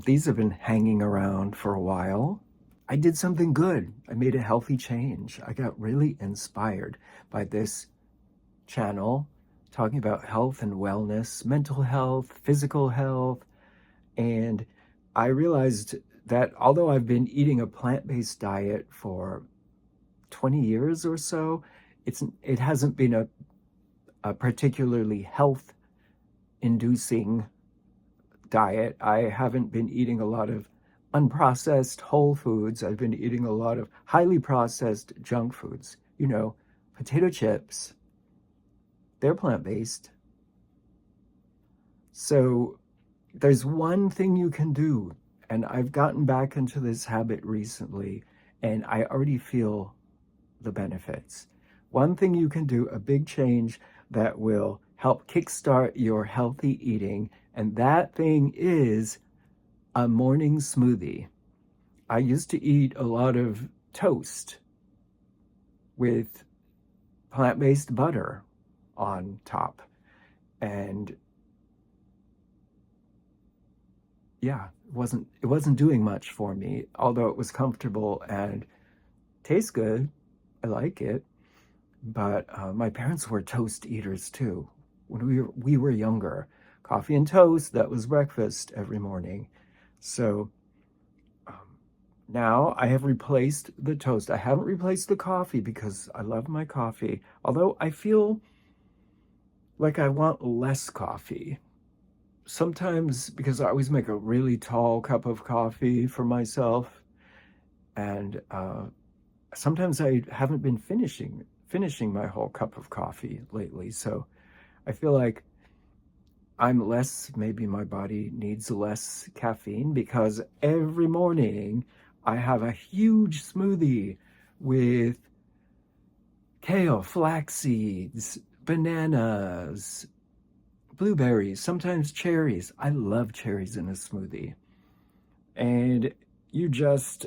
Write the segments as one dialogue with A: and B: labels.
A: These have been hanging around for a while. I did something good. I made a healthy change. I got really inspired by this channel talking about health and wellness, mental health, physical health, and I realized that although I've been eating a plant-based diet for 20 years or so, it hasn't been a particularly health inducing diet. I haven't been eating a lot of unprocessed whole foods. I've been eating a lot of highly processed junk foods. Potato chips, they're plant-based. So there's one thing you can do, and I've gotten back into this habit recently, and I already feel the benefits. One thing you can do, a big change that will help kickstart your healthy eating, and that thing is a morning smoothie. I used to eat a lot of toast with plant-based butter on top. And yeah, it wasn't doing much for me, although it was comfortable and tastes good. I like it. But my parents were toast eaters too. When we were younger, coffee and toast, that was breakfast every morning. So um, now I have replaced the toast. I haven't replaced the coffee because I love my coffee, although I feel like I want less coffee. Sometimes because I always make a really tall cup of coffee for myself, and sometimes I haven't been finishing my whole cup of coffee lately. So I feel like maybe my body needs less caffeine because every morning I have a huge smoothie with kale, flax seeds, bananas, blueberries, sometimes cherries. I love cherries in a smoothie. And you just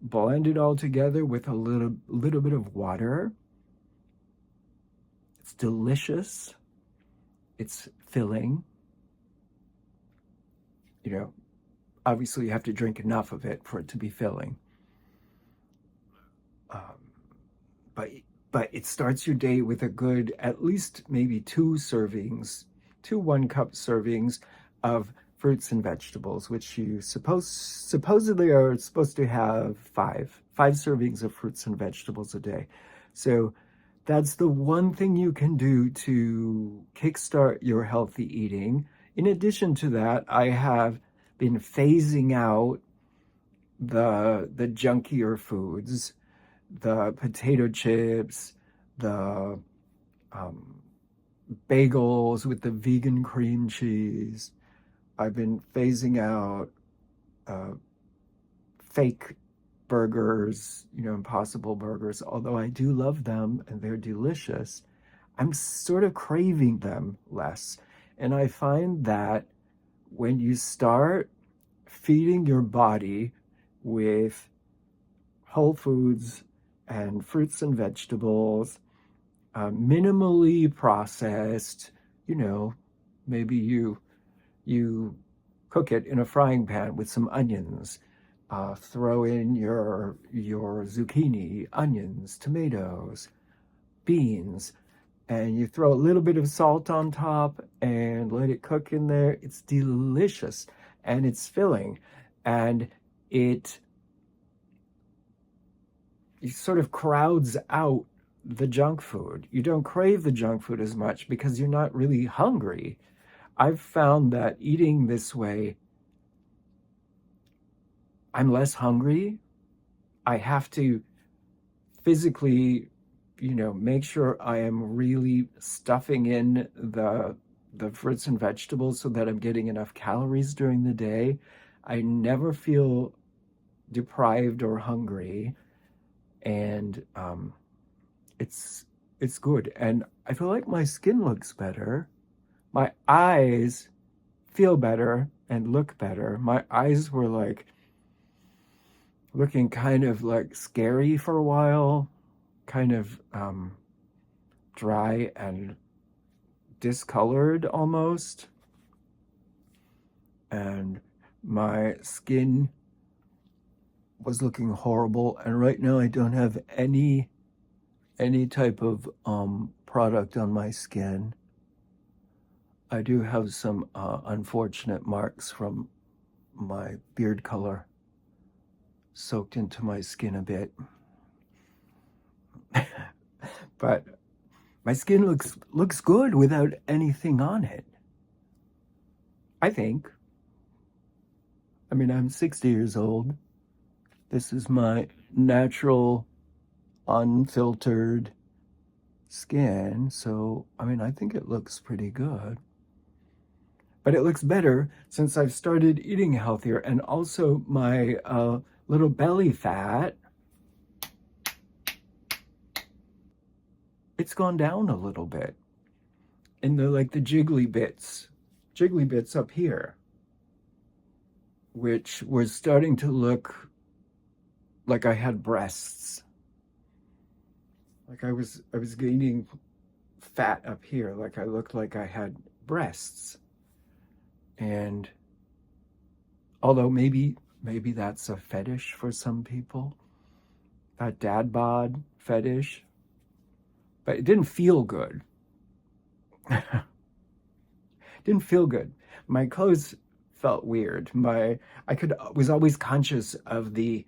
A: blend it all together with a little bit of water. It's delicious. It's filling. You know, obviously you have to drink enough of it for it to be filling. Um, but but it starts your day with a good, at least maybe two 1 cup servings of fruits and vegetables, which you supposedly are supposed to have five servings of fruits and vegetables a day. So that's the one thing you can do to kickstart your healthy eating. In addition to that, I have been phasing out the junkier foods, the potato chips, the um, bagels with the vegan cream cheese. I've been phasing out uh, fake burgers, impossible burgers, although I do love them and they're delicious. I'm sort of craving them less. And I find that when you start feeding your body with whole foods and fruits and vegetables, minimally processed, you know, maybe you cook it in a frying pan with some onions, throw in your zucchini, onions, tomatoes, beans, and you throw a little bit of salt on top and let it cook in there. It's delicious and it's filling, and it sort of crowds out the junk food. You don't crave the junk food as much because you're not really hungry. I've found that eating this way, I'm less hungry. I have to physically, make sure I am really stuffing in the fruits and vegetables so that I'm getting enough calories during the day. I never feel deprived or hungry, and it's it's good. And I feel like my skin looks better. My eyes feel better and look better. My eyes were like looking kind of like scary for a while, kind of dry and discolored almost. And My skin was looking horrible, and right now I don't have any type of product on my skin. I do have some unfortunate marks from my beard color soaked into my skin a bit. But my skin looks good without anything on it, I think. I mean, I'm 60 years old. This is my natural, unfiltered skin. So, I mean, I think it looks pretty good. But it looks better since I've started eating healthier. And also, my little belly fat, it's gone down a little bit. And the jiggly bits up here, which were starting to look like I had breasts. Like I was gaining fat up here, like I looked like I had breasts. And although maybe that's a fetish for some people, that dad bod fetish, but it didn't feel good. Didn't feel good. My clothes felt weird. I was always conscious of the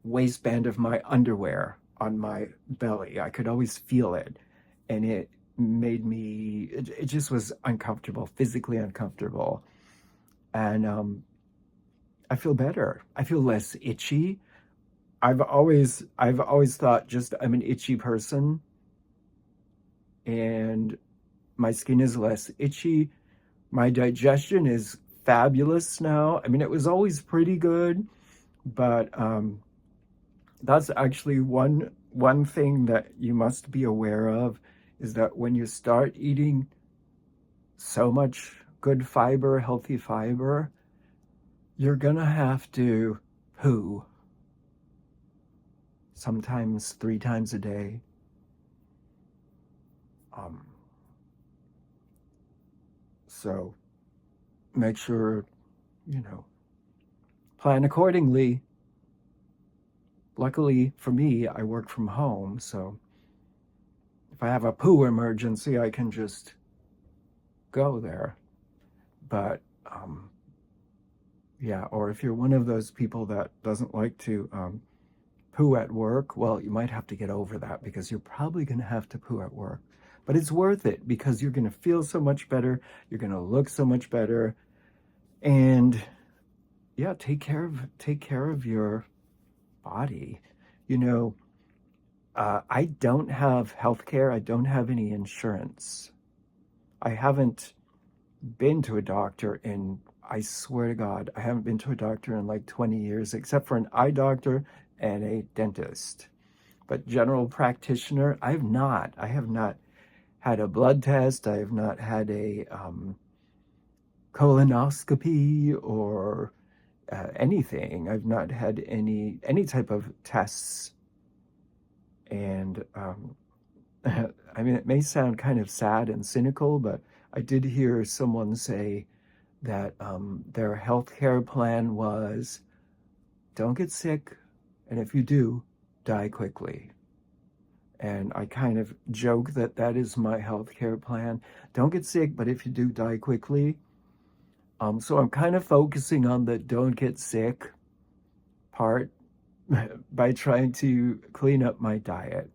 A: waistband of my underwear on my belly. I could always feel it, and it made me. It just was uncomfortable, physically uncomfortable, and I feel better. I feel less itchy. I've always thought just I'm an itchy person, and my skin is less itchy. My digestion is fabulous now. I mean, it was always pretty good, but that's actually one thing that you must be aware of is that when you start eating so much good fiber, healthy fiber, you're gonna have to poo sometimes 3 times a day. Um, so make sure, you know, plan accordingly. Luckily for me, I work from home, so if I have a poo emergency, I can just go there. But yeah, or if you're one of those people that doesn't like to poo at work, well, you might have to get over that because you're probably going to have to poo at work. But it's worth it because you're going to feel so much better. You're going to look so much better. And yeah, take care of your body. You know, I don't have health care. I don't have any insurance. I haven't been to a doctor in, I swear to God, I haven't been to a doctor in like 20 years, except for an eye doctor and a dentist. But general practitioner, I have not. I have not had a blood test. I have not had a colonoscopy or anything. I've not had any type of tests. And I mean, it may sound kind of sad and cynical, but I did hear someone say that their healthcare plan was don't get sick, and if you do, die quickly. And I kind of joke that that is my healthcare plan. Don't get sick, but if you do, die quickly. So I'm kind of focusing on the don't get sick part by trying to clean up my diet.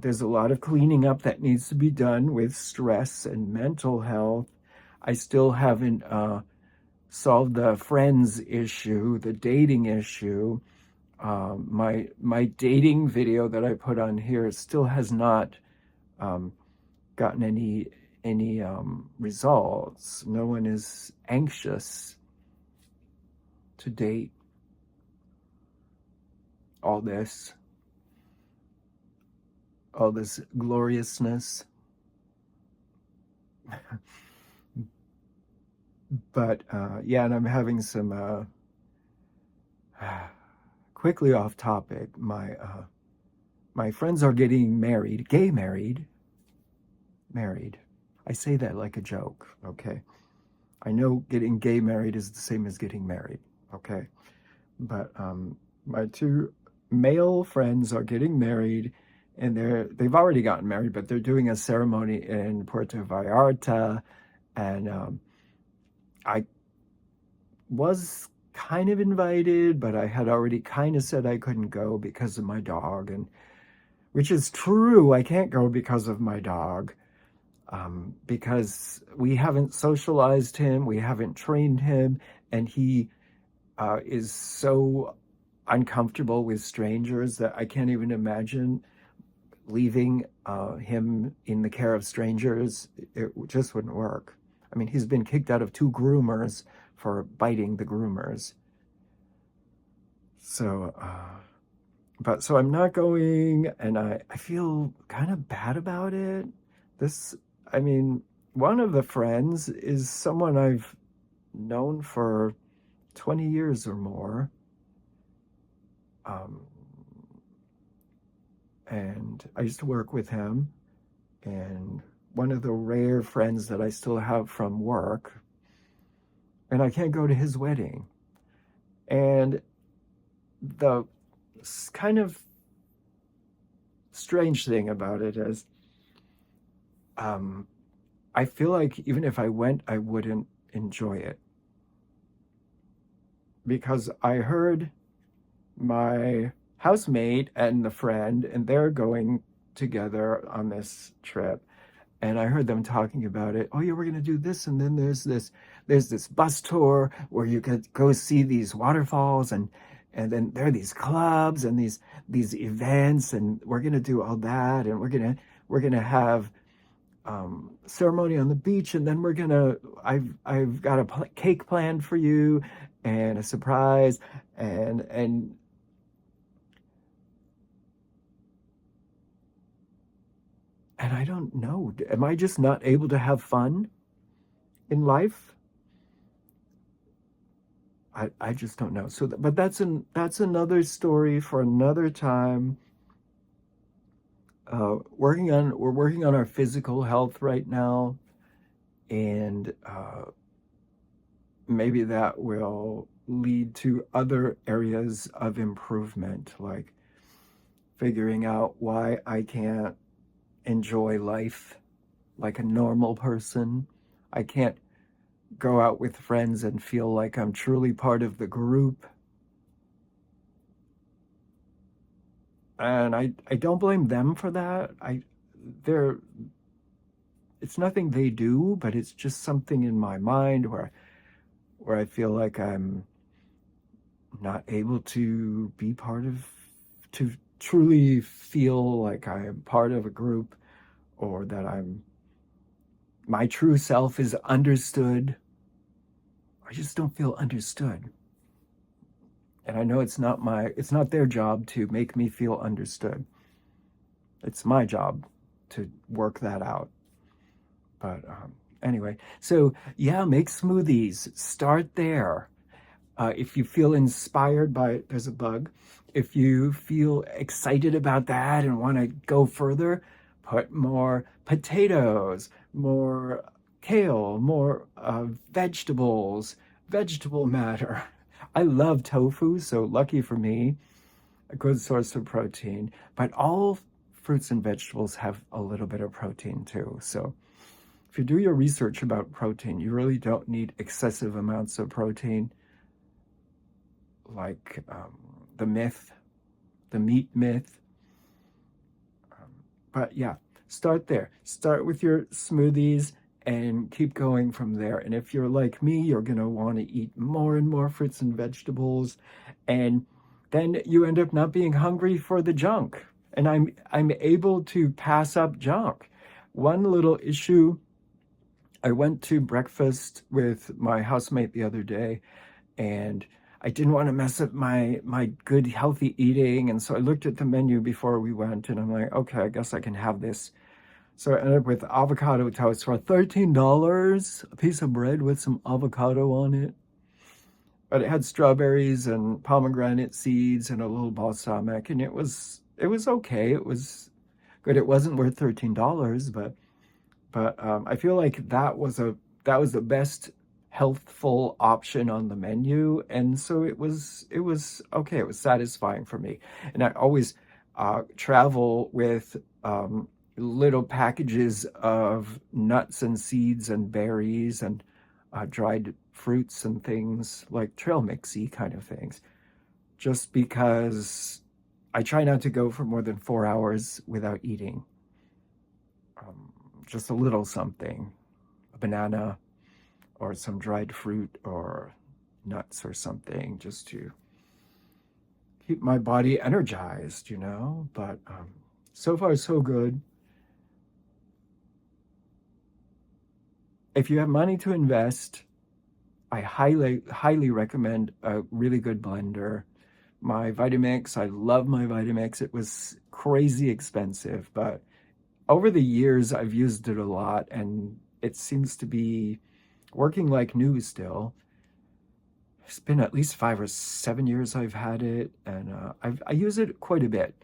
A: There's a lot of cleaning up that needs to be done with stress and mental health. I still haven't solved the friends issue, the dating issue. My dating video that I put on here still has not gotten any results. No one is anxious to date all this gloriousness. But yeah, and I'm having some quickly off topic. My friends are getting married, gay married. I say that like a joke, okay? I know getting gay married is the same as getting married, okay? But my two male friends are getting married, and they've already gotten married, but they're doing a ceremony in Puerto Vallarta, and I was kind of invited, but I had already kind of said I couldn't go because of my dog, and which is true. I can't go because of my dog, because we haven't socialized him, we haven't trained him, and he is so uncomfortable with strangers that I can't even imagine leaving him in the care of strangers. It just wouldn't work. I mean, he's been kicked out of 2 groomers for biting the groomers. So, so I'm not going, and I feel kind of bad about it. This, I mean, one of the friends is someone I've known for 20 years or more. Um, and I used to work with him, and one of the rare friends that I still have from work, and I can't go to his wedding. And the kind of strange thing about it is, I feel like even if I went, I wouldn't enjoy it. Because I heard my housemate and the friend, and they're going together on this trip. And I heard them talking about it. Oh yeah, we're gonna do this, and then there's this bus tour where you could go see these waterfalls, and then there are these clubs and these events, and we're gonna do all that, and we're gonna have ceremony on the beach, and then I've got a cake planned for you, and a surprise, and I don't know. Am I just not able to have fun in life? I just don't know. So, but that's another story for another time. We're working on our physical health right now, and maybe that will lead to other areas of improvement, like figuring out why I can't enjoy life like a normal person. I can't go out with friends and feel like I'm truly part of the group. And I don't blame them for that. They're it's nothing they do, but it's just something in my mind where I feel like I'm not able to be to truly feel like I am part of a group, or that my true self is understood. I just don't feel understood. And I know it's not their job to make me feel understood. It's my job to work that out. But anyway, so yeah, make smoothies. Start there. If you feel inspired by, there's a bug. If you feel excited about that and want to go further, put more potatoes, more kale, more vegetables, vegetable matter. I love tofu, so lucky for me, a good source of protein. But all fruits and vegetables have a little bit of protein too. So if you do your research about protein, you really don't need excessive amounts of protein, like the meat myth. But yeah, start there. Start with your smoothies and keep going from there. And if you're like me, you're going to want to eat more and more fruits and vegetables. And then you end up not being hungry for the junk. And I'm able to pass up junk. One little issue, I went to breakfast with my housemate the other day, and I didn't want to mess up my good healthy eating, and so I looked at the menu before we went, and I'm like, okay, I guess I can have this. So I ended up with avocado toast for $13, a piece of bread with some avocado on it. But it had strawberries and pomegranate seeds and a little balsamic, and it was okay. It was good. It wasn't worth $13, but I feel like that was the best healthful option on the menu, and so it was okay. It was satisfying for me, and I always travel with little packages of nuts and seeds and berries and dried fruits and things like trail mixy kind of things, just because I try not to go for more than 4 hours without eating. Um, just a little something, a banana or some dried fruit or nuts or something, just to keep my body energized, you know. But so far, so good. If you have money to invest, I highly recommend a really good blender. My Vitamix, I love my Vitamix. It was crazy expensive, but over the years, I've used it a lot, and it seems to be working like new still. It's been at least 5 or 7 years I've had it, and I use it quite a bit.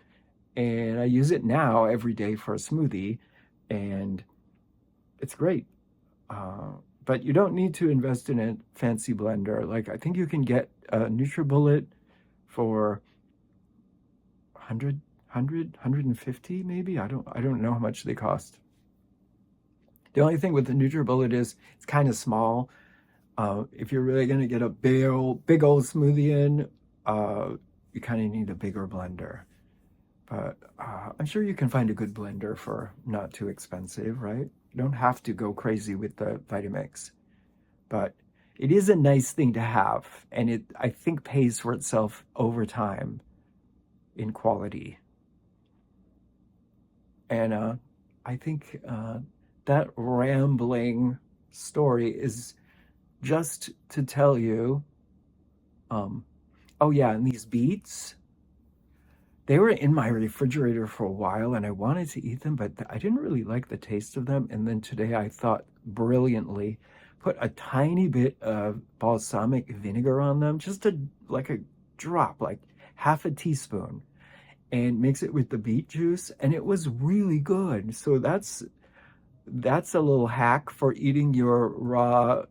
A: And I use it now every day for a smoothie, and it's great. Uh, but you don't need to invest in a fancy blender. Like, I think you can get a NutriBullet for 100, maybe. I don't know how much they cost. The only thing with the NutriBullet is it's kind of small. If you're really going to get a big old smoothie in, you kind of need a bigger blender. But I'm sure you can find a good blender for not too expensive, right? You don't have to go crazy with the Vitamix. But it is a nice thing to have, and it, I think, pays for itself over time in quality. And I think that rambling story is just to tell you, oh yeah, and these beets, they were in my refrigerator for a while and I wanted to eat them, but I didn't really like the taste of them. And then today I thought brilliantly, put a tiny bit of balsamic vinegar on them, just like a drop, like half a teaspoon, and mix it with the beet juice, and it was really good. So that's a little hack for eating your raw,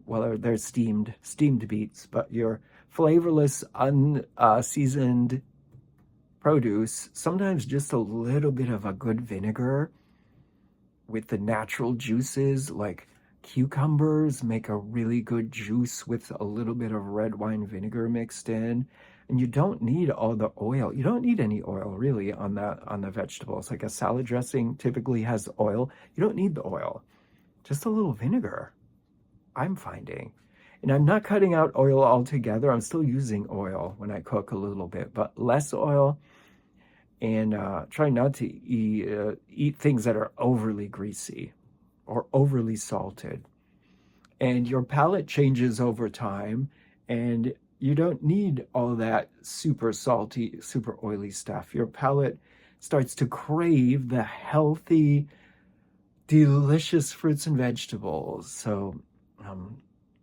A: well, they're steamed beets, but your flavorless, unseasoned produce. Sometimes just a little bit of a good vinegar with the natural juices, like cucumbers, make a really good juice with a little bit of red wine vinegar mixed in. And you don't need all the oil. You don't need any oil really on the vegetables. Like a salad dressing typically has oil. You don't need the oil. Just a little vinegar, I'm finding. And I'm not cutting out oil altogether. I'm still using oil when I cook a little bit, but less oil, and try not to eat things that are overly greasy or overly salted. And your palate changes over time, and you don't need all that super salty, super oily stuff. Your palate starts to crave the healthy, delicious fruits and vegetables. So um,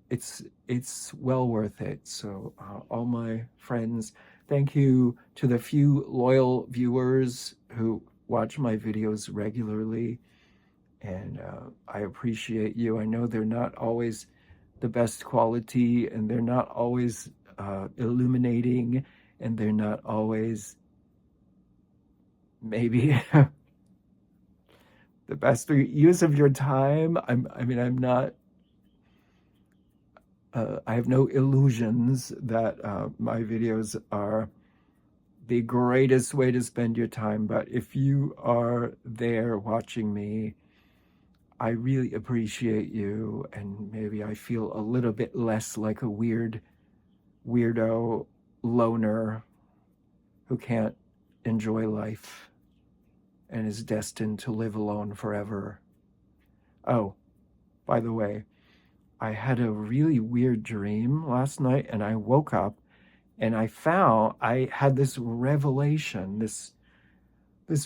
A: it's well worth it. So all my friends, thank you to the few loyal viewers who watch my videos regularly, and I appreciate you. I know they're not always the best quality, and they're not always illuminating, and they're not always maybe the best use of your time. I mean, I'm not. I have no illusions that my videos are the greatest way to spend your time. But if you are there watching me, I really appreciate you. And maybe I feel a little bit less like a weirdo loner who can't enjoy life and is destined to live alone forever. Oh, by the way, I had a really weird dream last night, and I woke up and I had this revelation, this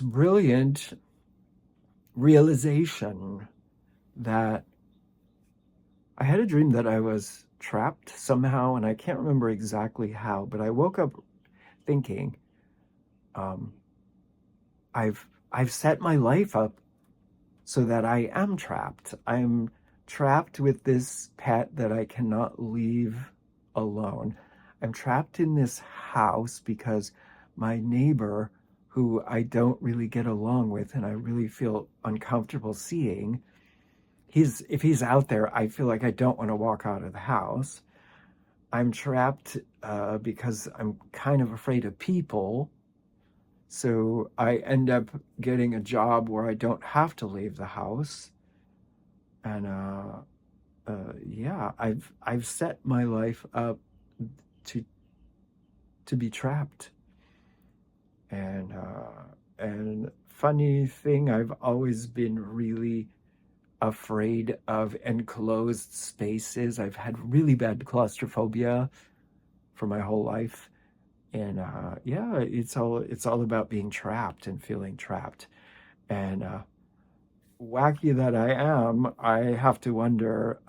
A: brilliant realization that I had a dream that I was trapped somehow, and I can't remember exactly how, but I woke up thinking, um, I've set my life up so that I am trapped. I'm trapped with this pet that I cannot leave alone. I'm trapped in this house because my neighbor, who I don't really get along with and I really feel uncomfortable seeing, if he's out there, I feel like I don't want to walk out of the house. I'm trapped because I'm kind of afraid of people. So I end up getting a job where I don't have to leave the house. And yeah, I've set my life up to be trapped. And funny thing, I've always been really afraid of enclosed spaces. I've had really bad claustrophobia for my whole life. And yeah, it's all about being trapped and feeling trapped. And wacky that I am, I have to wonder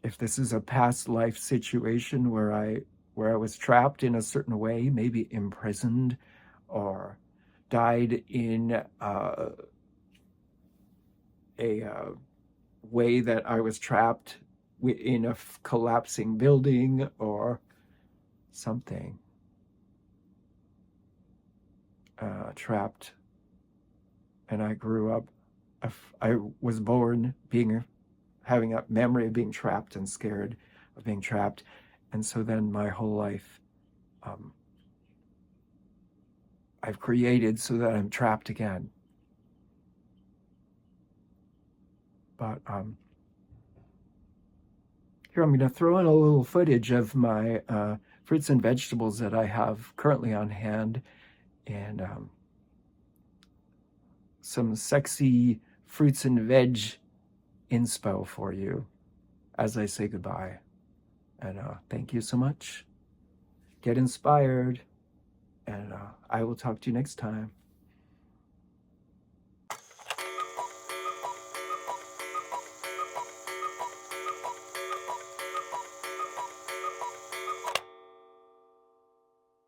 A: if this is a past life situation where I was trapped in a certain way, maybe imprisoned or died in a way that I was trapped in a collapsing building or something. Trapped, and I grew up. I was born having a memory of being trapped and scared of being trapped, and so then my whole life, um, I've created so that I'm trapped again. But here, I'm going to throw in a little footage of my fruits and vegetables that I have currently on hand, and some sexy fruits and veg inspo for you as I say goodbye. And thank you so much. Get inspired, and I will talk to you next time.